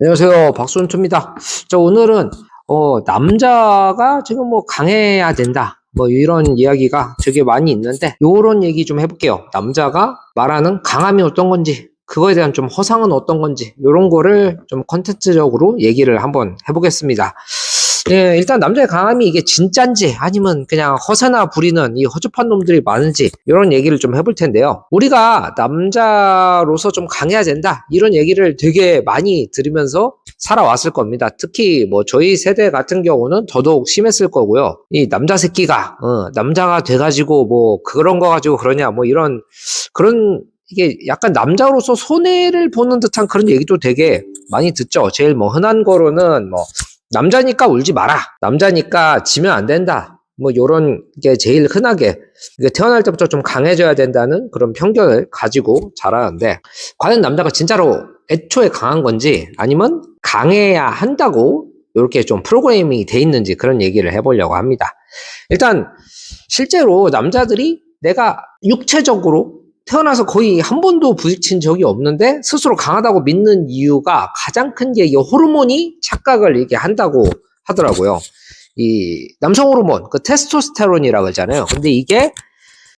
안녕하세요. 박순투입니다. 자, 오늘은, 남자가 지금 뭐 강해야 된다. 뭐 이런 이야기가 되게 많이 있는데, 요런 얘기 좀 해볼게요. 남자가 말하는 강함이 어떤 건지, 그거에 대한 좀 허상은 어떤 건지, 요런 거를 좀 컨텐츠적으로 얘기를 한번 해보겠습니다. 예, 일단 남자의 강함이 이게 진짠지 아니면 그냥 허세나 부리는 이 허접한 놈들이 많은지 이런 얘기를 좀 해볼 텐데요. 우리가 남자로서 좀 강해야 된다 이런 얘기를 되게 많이 들으면서 살아왔을 겁니다. 특히 뭐 저희 세대 같은 경우는 더더욱 심했을 거고요. 이 남자 새끼가 남자가 돼가지고 뭐 그런 거 가지고 그러냐 뭐 이런 그런 이게 약간 남자로서 손해를 보는 듯한 그런 얘기도 되게 많이 듣죠. 제일 뭐 흔한 거로는 뭐 남자니까 울지 마라. 남자니까 지면 안 된다. 뭐 요런 게 제일 흔하게 태어날 때부터 좀 강해져야 된다는 그런 편견을 가지고 자라는데 과연 남자가 진짜로 애초에 강한 건지 아니면 강해야 한다고 이렇게 좀 프로그래밍이 돼 있는지 그런 얘기를 해보려고 합니다. 일단 실제로 남자들이 내가 육체적으로 태어나서 거의 한 번도 부딪힌 적이 없는데 스스로 강하다고 믿는 이유가 가장 큰 게 이 호르몬이 착각을 이게 한다고 하더라고요. 이 남성 호르몬, 그 테스토스테론이라고 하잖아요. 근데 이게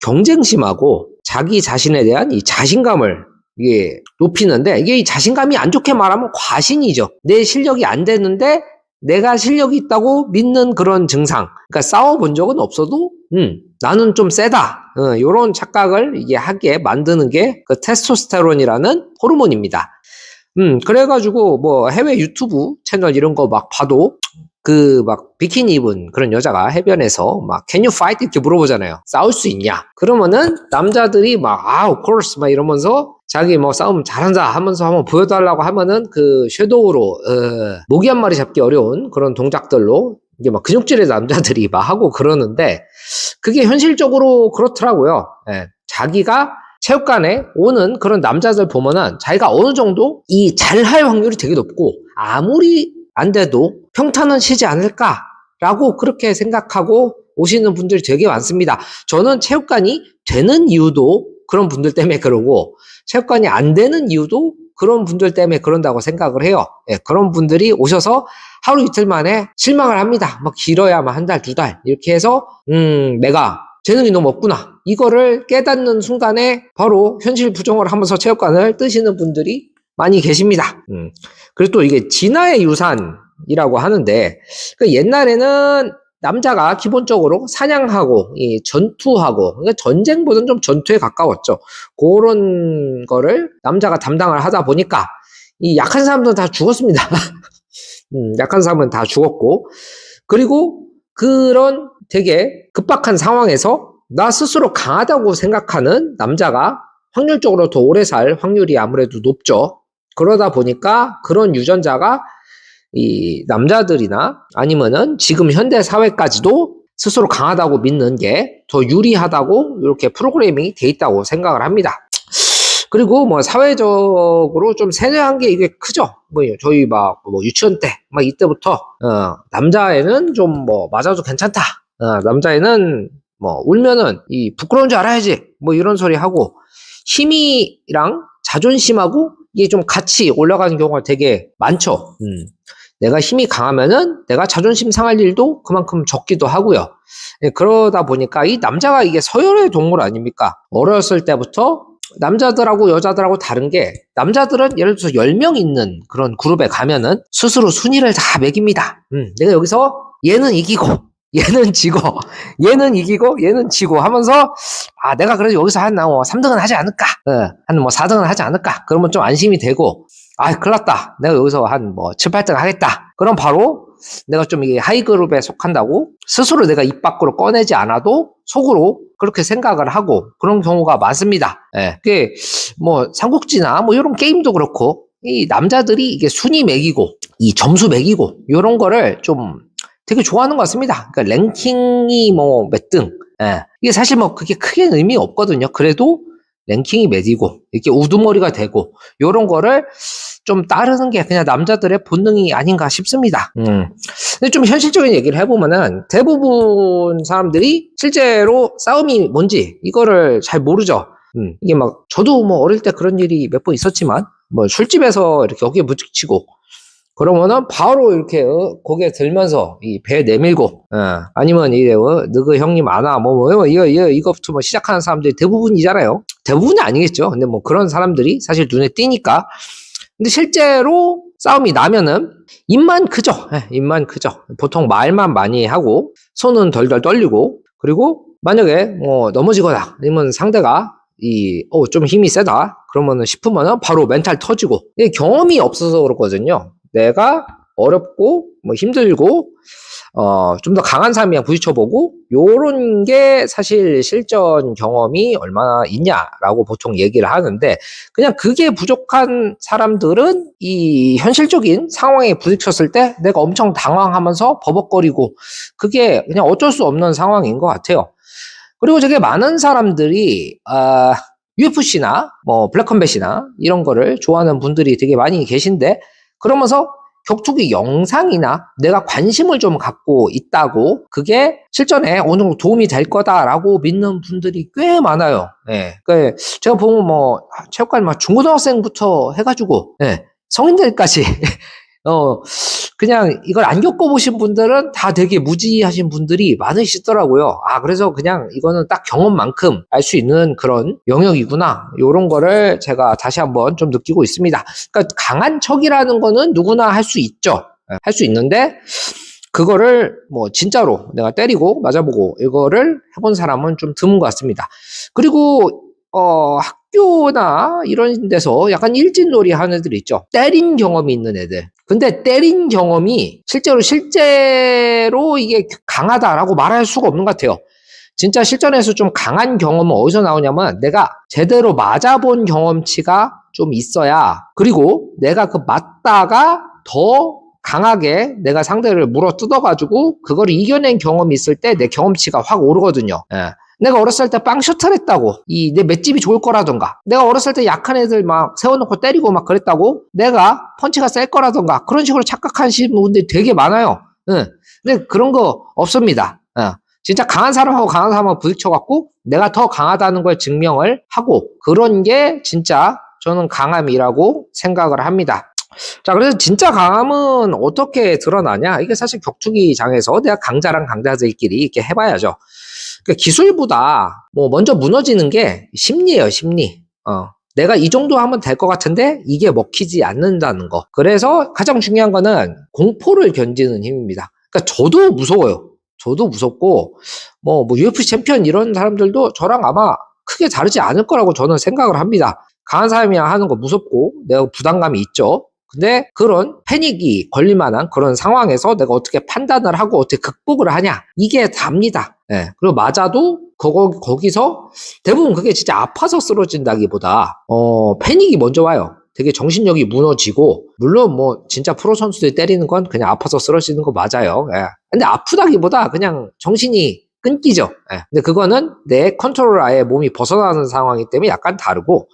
경쟁심하고 자기 자신에 대한 이 자신감을 이게 높이는데 이게 이 자신감이 안 좋게 말하면 과신이죠. 내 실력이 안 되는데 내가 실력이 있다고 믿는 그런 증상. 그러니까 싸워본 적은 없어도, 나는 좀 세다. 요런 착각을 이게 하게 만드는 게 그 테스토스테론이라는 호르몬입니다. 그래가지고 뭐 해외 유튜브 채널 이런 거 막 봐도 그 막 비키니 입은 그런 여자가 해변에서 막 Can you fight? 이렇게 물어보잖아요. 싸울 수 있냐? 그러면은 남자들이 막 of course 막 이러면서 자기 뭐 싸움 잘한다 하면서 한번 보여달라고 하면은 그 섀도우로 모기 한 마리 잡기 어려운 그런 동작들로 이게 막 근육질의 남자들이 막 하고 그러는데 그게 현실적으로 그렇더라고요. 예. 자기가 체육관에 오는 그런 남자들 보면은 자기가 어느 정도 이 잘할 확률이 되게 높고 아무리 안 돼도 평타는 치지 않을까라고 그렇게 생각하고 오시는 분들이 되게 많습니다. 저는 체육관이 되는 이유도 그런 분들 때문에 그러고 체육관이 안 되는 이유도 그런 분들 때문에 그런다고 생각을 해요. 예, 그런 분들이 오셔서 하루 이틀 만에 실망을 합니다. 막 길어야만 한 달, 두 달 이렇게 해서 내가 재능이 너무 없구나. 이거를 깨닫는 순간에 바로 현실 부정을 하면서 체육관을 뜨시는 분들이 많이 계십니다. 그리고 또 이게 진화의 유산이라고 하는데 그 옛날에는 남자가 기본적으로 사냥하고 이 전투하고 그러니까 전쟁보다는 좀 전투에 가까웠죠. 그런 거를 남자가 담당을 하다 보니까 이 약한 사람들은 다 죽었습니다. 약한 사람은 다 죽었고 그리고 그런 되게 급박한 상황에서 나 스스로 강하다고 생각하는 남자가 확률적으로 더 오래 살 확률이 아무래도 높죠. 그러다 보니까 그런 유전자가 이 남자들이나 아니면은 지금 현대 사회까지도 스스로 강하다고 믿는 게 더 유리하다고 이렇게 프로그래밍이 돼 있다고 생각을 합니다. 그리고 뭐 사회적으로 좀 세뇌한 게 이게 크죠. 뭐 저희 막 뭐 유치원 때 막 이때부터 남자애는 좀 뭐 맞아도 괜찮다. 남자애는 뭐 울면은 이 부끄러운 줄 알아야지. 뭐 이런 소리 하고 힘이랑 자존심하고 이게 좀 같이 올라가는 경우가 되게 많죠. 내가 힘이 강하면은 내가 자존심 상할 일도 그만큼 적기도 하고요. 예, 그러다 보니까 이 남자가 이게 서열의 동물 아닙니까? 어렸을 때부터 남자들하고 여자들하고 다른 게 남자들은 예를 들어서 10명 있는 그런 그룹에 가면은 스스로 순위를 다 매깁니다. 내가 여기서 얘는 이기고 얘는 지고 얘는 이기고 얘는 지고 하면서 내가 그래도 여기서 한 3등은 하지 않을까 한 뭐 4등은 하지 않을까 그러면 좀 안심이 되고 큰일 났다 내가 여기서 한 뭐 7, 8등 하겠다 그럼 바로 내가 좀 이게 하이그룹에 속한다고 스스로 내가 입 밖으로 꺼내지 않아도 속으로 그렇게 생각을 하고 그런 경우가 많습니다. 예. 그게 뭐 삼국지나 뭐 이런 게임도 그렇고 이 남자들이 이게 순위 매기고 이 점수 매기고 이런 거를 좀 되게 좋아하는 것 같습니다. 그러니까 랭킹이 뭐 몇 등, 예. 이게 사실 뭐 그게 크게 의미 없거든요. 그래도 랭킹이 매기고 이렇게 우두머리가 되고 이런 거를 좀 따르는 게 그냥 남자들의 본능이 아닌가 싶습니다. 근데 좀 현실적인 얘기를 해보면은 대부분 사람들이 실제로 싸움이 뭔지 이거를 잘 모르죠. 이게 막 저도 뭐 어릴 때 그런 일이 몇 번 있었지만 뭐 술집에서 이렇게 어깨 부딪히고 그러면은 바로 이렇게 고개 들면서 이 배 내밀고 아니면 이래 너그 형님 아나 이거부터 뭐 시작하는 사람들이 대부분이잖아요. 대부분이 아니겠죠. 근데 뭐 그런 사람들이 사실 눈에 띄니까. 근데 실제로 싸움이 나면은 입만 크죠. 입만 크죠. 보통 말만 많이 하고 손은 덜덜 떨리고, 그리고 만약에 뭐 넘어지거나 아니면 상대가 좀 힘이 세다 그러면은 싶으면은 바로 멘탈 터지고. 이게 경험이 없어서 그렇거든요. 내가 어렵고 뭐 힘들고 좀 더 강한 사람이랑 부딪혀보고 요런 게 사실 실전 경험이 얼마나 있냐라고 보통 얘기를 하는데, 그냥 그게 부족한 사람들은 이 현실적인 상황에 부딪혔을 때 내가 엄청 당황하면서 버벅거리고, 그게 그냥 어쩔 수 없는 상황인 것 같아요. 그리고 되게 많은 사람들이 UFC나 뭐 블랙컴뱃이나 이런 거를 좋아하는 분들이 되게 많이 계신데, 그러면서 격투기 영상이나 내가 관심을 좀 갖고 있다고 그게 실전에 어느 정도 도움이 될 거다라고 믿는 분들이 꽤 많아요. 그러니까 제가 보면 뭐 체육관 막 중고등학생부터 해가지고 성인들까지 그냥 이걸 안 겪어보신 분들은 다 되게 무지하신 분들이 많으시더라고요. 그래서 그냥 이거는 딱 경험만큼 알 수 있는 그런 영역이구나, 요런 거를 제가 다시 한번 좀 느끼고 있습니다. 그러니까 강한 척이라는 거는 누구나 할 수 있죠. 할 수 있는데 그거를 뭐 진짜로 내가 때리고 맞아보고 이거를 해본 사람은 좀 드문 것 같습니다. 그리고 학교나 이런 데서 약간 일진놀이 하는 애들 있죠. 때린 경험이 있는 애들. 근데 때린 경험이 실제로 이게 강하다라고 말할 수가 없는 것 같아요. 진짜 실전에서 좀 강한 경험은 어디서 나오냐면, 내가 제대로 맞아본 경험치가 좀 있어야, 그리고 내가 그 맞다가 더 강하게 내가 상대를 물어 뜯어가지고 그걸 이겨낸 경험이 있을 때 내 경험치가 확 오르거든요. 내가 어렸을 때 빵쇼트를 했다고 내 맷집이 좋을 거라던가, 내가 어렸을 때 약한 애들 막 세워놓고 때리고 막 그랬다고 내가 펀치가 셀 거라던가, 그런 식으로 착각하시는 분들이 되게 많아요. 근데 그런 거 없습니다. 진짜 강한 사람하고 강한 사람하고 부딪혀갖고 내가 더 강하다는 걸 증명을 하고, 그런 게 진짜 저는 강함이라고 생각을 합니다. 자, 그래서 진짜 강함은 어떻게 드러나냐? 이게 사실 격투기장에서 내가 강자랑 강자들끼리 이렇게 해봐야죠. 그러니까 기술보다 뭐 먼저 무너지는 게 심리예요, 심리. 내가 이 정도 하면 될 것 같은데 이게 먹히지 않는다는 거. 그래서 가장 중요한 거는 공포를 견디는 힘입니다. 그러니까 저도 무서워요. 저도 무섭고 뭐 UFC 챔피언 이런 사람들도 저랑 아마 크게 다르지 않을 거라고 저는 생각을 합니다. 강한 사람이랑 하는 거 무섭고 내가 부담감이 있죠. 근데 그런 패닉이 걸릴 만한 그런 상황에서 내가 어떻게 판단을 하고 어떻게 극복을 하냐, 이게 답니다. 그리고 맞아도 거기서 대부분 그게 진짜 아파서 쓰러진다기보다 패닉이 먼저 와요. 되게 정신력이 무너지고, 물론 뭐 진짜 프로 선수들이 때리는 건 그냥 아파서 쓰러지는 거 맞아요. 근데 아프다기보다 그냥 정신이 끊기죠. 근데 그거는 내 컨트롤 아예 몸이 벗어나는 상황이기 때문에 약간 다르고,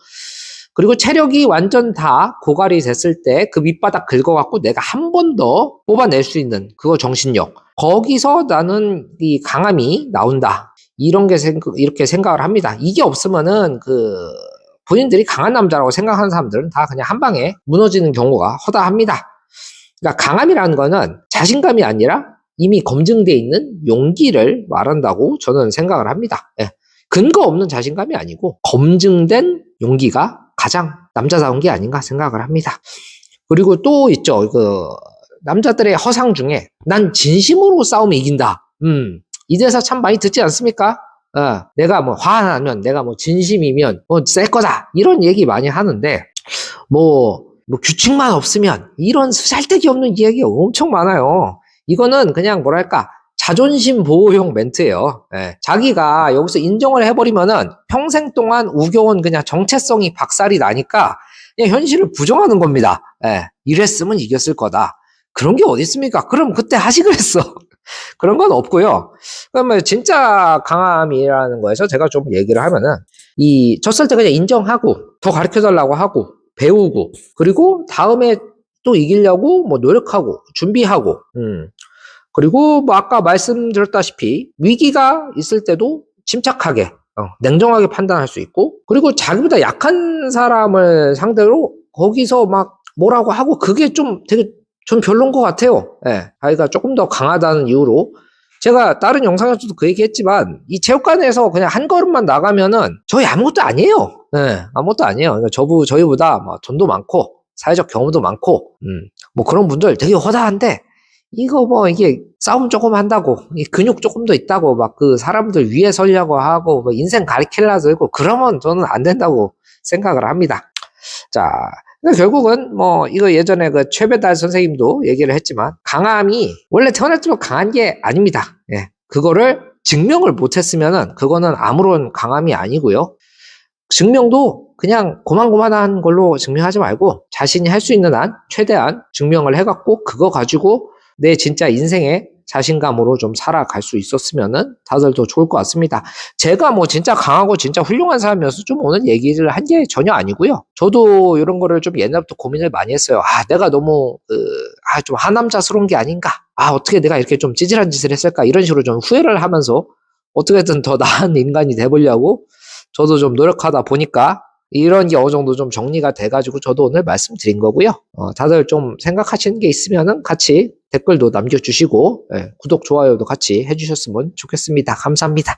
그리고 체력이 완전 다 고갈이 됐을 때 그 밑바닥 긁어갖고 내가 한 번 더 뽑아낼 수 있는 그거 정신력, 거기서 나는 이 강함이 나온다, 이렇게 생각을 합니다. 이게 없으면은 본인들이 강한 남자라고 생각하는 사람들은 다 그냥 한 방에 무너지는 경우가 허다합니다. 그러니까 강함이라는 거는 자신감이 아니라 이미 검증되어 있는 용기를 말한다고 저는 생각을 합니다. 근거 없는 자신감이 아니고 검증된 용기가 가장 남자다운 게 아닌가 생각을 합니다. 그리고 또 있죠. 남자들의 허상 중에 난 진심으로 싸우면 이긴다. 이 대사 참 많이 듣지 않습니까? 내가 뭐 화나면, 내가 뭐 진심이면 셀 거다, 이런 얘기 많이 하는데, 뭐 규칙만 없으면, 이런 쓰잘데기 없는 이야기가 엄청 많아요. 이거는 그냥 뭐랄까 자존심 보호용 멘트예요. 자기가 여기서 인정을 해버리면은 평생 동안 우겨온 그냥 정체성이 박살이 나니까 그냥 현실을 부정하는 겁니다. 이랬으면 이겼을 거다. 그런 게 어디 있습니까? 그럼 그때 하시 그랬어. 그런 건 없고요. 그러면 진짜 강함이라는 거에서 제가 좀 얘기를 하면은, 졌을 때 그냥 인정하고 더 가르쳐달라고 하고 배우고, 그리고 다음에 또 이기려고 뭐 노력하고 준비하고, 그리고 뭐 아까 말씀드렸다시피 위기가 있을 때도 침착하게 냉정하게 판단할 수 있고, 그리고 자기보다 약한 사람을 상대로 거기서 막 뭐라고 하고, 그게 좀 되게 전 별론 것 같아요. 예, 자기가 조금 더 강하다는 이유로. 제가 다른 영상에서도 그 얘기 했지만, 이 체육관에서 그냥 한 걸음만 나가면은, 저희 아무것도 아니에요. 예, 아무것도 아니에요. 그러니까 저희보다 뭐 돈도 많고, 사회적 경험도 많고, 뭐 그런 분들 되게 허다한데, 이거 뭐 이게 싸움 조금 한다고, 이 근육 조금 더 있다고, 막 그 사람들 위에 서려고 하고, 뭐 인생 가리킬라 들고, 그러면 저는 안 된다고 생각을 합니다. 자, 근데 결국은 뭐 이거 예전에 그 최배달 선생님도 얘기를 했지만 강함이 원래 태어날 때부터 강한 게 아닙니다. 예, 그거를 증명을 못했으면은 그거는 아무런 강함이 아니고요. 증명도 그냥 고만고만한 걸로 증명하지 말고 자신이 할 수 있는 한 최대한 증명을 해갖고 그거 가지고 내 진짜 인생의 자신감으로 좀 살아갈 수 있었으면은 다들 더 좋을 것 같습니다. 제가 뭐 진짜 강하고 진짜 훌륭한 사람이어서 좀 오늘 얘기를 한 게 전혀 아니고요. 저도 이런 거를 좀 옛날부터 고민을 많이 했어요. 내가 너무 좀 하남자스러운 게 아닌가? 어떻게 내가 이렇게 좀 찌질한 짓을 했을까? 이런 식으로 좀 후회를 하면서 어떻게든 더 나은 인간이 돼보려고 저도 좀 노력하다 보니까 이런 게 어느 정도 좀 정리가 돼가지고 저도 오늘 말씀드린 거고요. 다들 좀 생각하시는 게 있으면은 같이 댓글도 남겨주시고, 구독, 좋아요도 같이 해주셨으면 좋겠습니다. 감사합니다.